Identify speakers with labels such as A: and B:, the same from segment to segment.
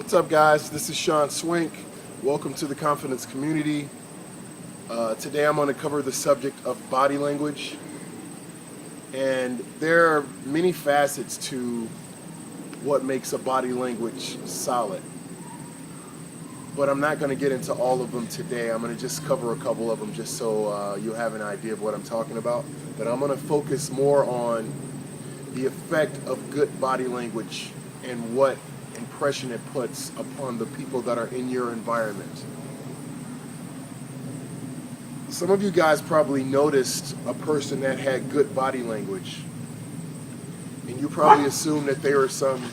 A: What's up, guys? This is Sean Swink. Welcome to the Confidence Community. Today I'm going to cover the subject of body language. And there are many facets to what makes a body language solid. But I'm not going to get into all of them today. I'm going to just cover a couple of them just so you'll have an idea of what I'm talking about. But I'm going to focus more on the effect of good body language and what impression it puts upon the people that are in your environment. Some of you guys probably noticed a person that had good body language, and you probably assumed that they were some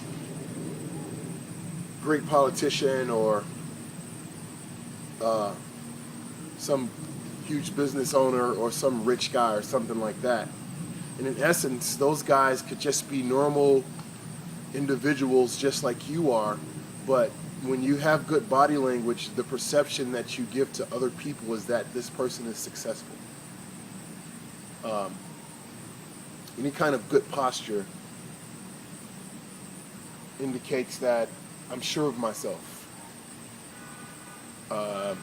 A: great politician or some huge business owner or some rich guy or something like that. And in essence, those guys could just be normal individuals just like you are, but when you have good body language, the perception that you give to other people is that this person is successful. Any kind of good posture indicates that I'm sure of myself. I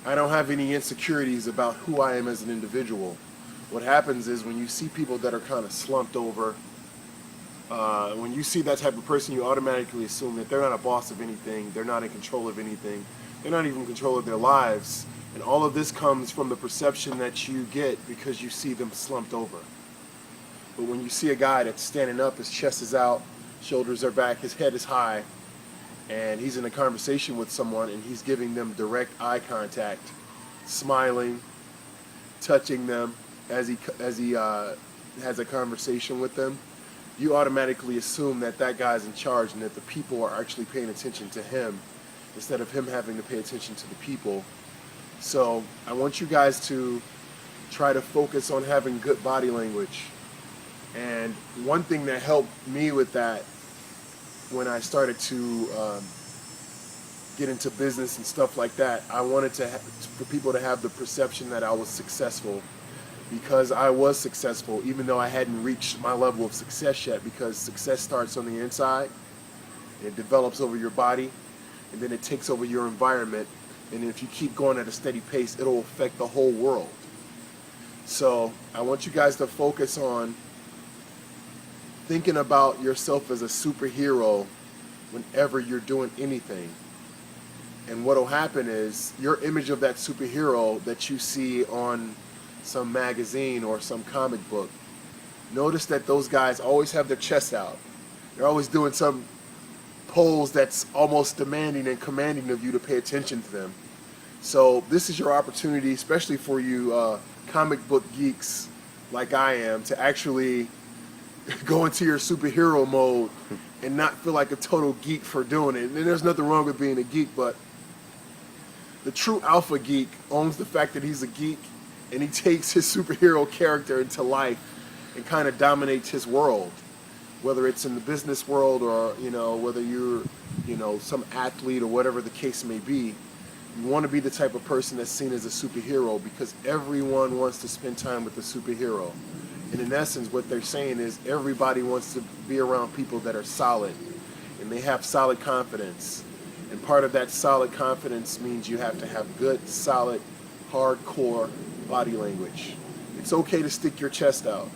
A: don't have any insecurities about who I am as an individual. What happens is when you see people that are kind of slumped over, when you see that type of person, you automatically assume that they're not a boss of anything, they're not in control of anything, they're not even in control of their lives, and all of this comes from the perception that you get because you see them slumped over. But when you see a guy that's standing up, his chest is out, shoulders are back, his head is high, and he's in a conversation with someone and he's giving them direct eye contact, smiling, touching them as he has a conversation with them, you automatically assume that that guy's in charge and that the people are actually paying attention to him instead of him having to pay attention to the people. So I want you guys to try to focus on having good body language. And one thing that helped me with that when I started to get into business and stuff like that, I wanted for people to have the perception that I was successful, because I was successful, even though I hadn't reached my level of success yet, because success starts on the inside, and it develops over your body, and then it takes over your environment, and if you keep going at a steady pace, it'll affect the whole world. So I want you guys to focus on thinking about yourself as a superhero whenever you're doing anything. And what'll happen is your image of that superhero that you see on some magazine or some comic book, notice that those guys always have their chest out. They're always doing some pose that's almost demanding and commanding of you to pay attention to them. So this is your opportunity, especially for you comic book geeks like I am, to actually go into your superhero mode and not feel like a total geek for doing it. And there's nothing wrong with being a geek, but the true alpha geek owns the fact that he's a geek, and he takes his superhero character into life and kind of dominates his world, whether it's in the business world or, whether you're, some athlete or whatever the case may be. You want to be the type of person that's seen as a superhero because everyone wants to spend time with the superhero. And in essence, what they're saying is everybody wants to be around people that are solid and they have solid confidence. And part of that solid confidence means you have to have good, solid, hardcore body language. It's okay to stick your chest out.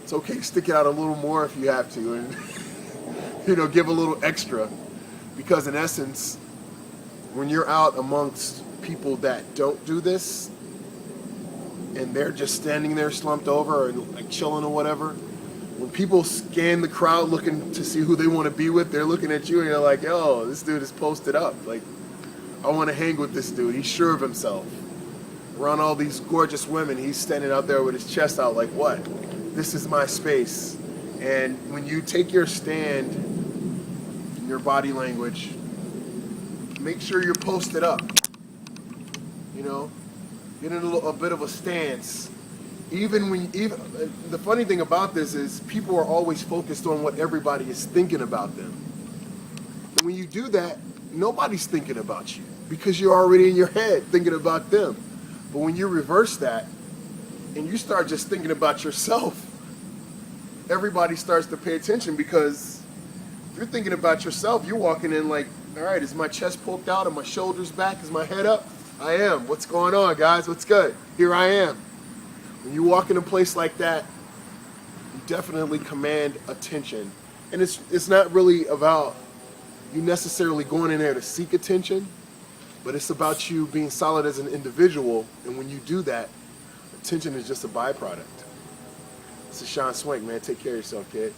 A: It's okay to stick it out a little more if you have to, and give a little extra, because in essence, when you're out amongst people that don't do this and they're just standing there slumped over and like chilling or whatever, when people scan the crowd looking to see who they want to be with, they're looking at you and you're like, yo, this dude is posted up, like I want to hang with this dude, he's sure of himself. Around all these gorgeous women, he's standing out there with his chest out like, what? This is my space. And when you take your stand in your body language, make sure you're posted up. Get in a bit of a stance. Even the funny thing about this is people are always focused on what everybody is thinking about them. And when you do that, nobody's thinking about you because you're already in your head thinking about them. But when you reverse that and you start just thinking about yourself, everybody starts to pay attention because you're thinking about yourself, you're walking in like, all right, is my chest poked out? Are my shoulders back? Is my head up? I am. What's going on, guys? What's good? Here I am. When you walk in a place like that, you definitely command attention. And it's not really about you necessarily going in there to seek attention, but it's about you being solid as an individual. And when you do that, attention is just a byproduct. This is Sean Swank, man. Take care of yourself, kid.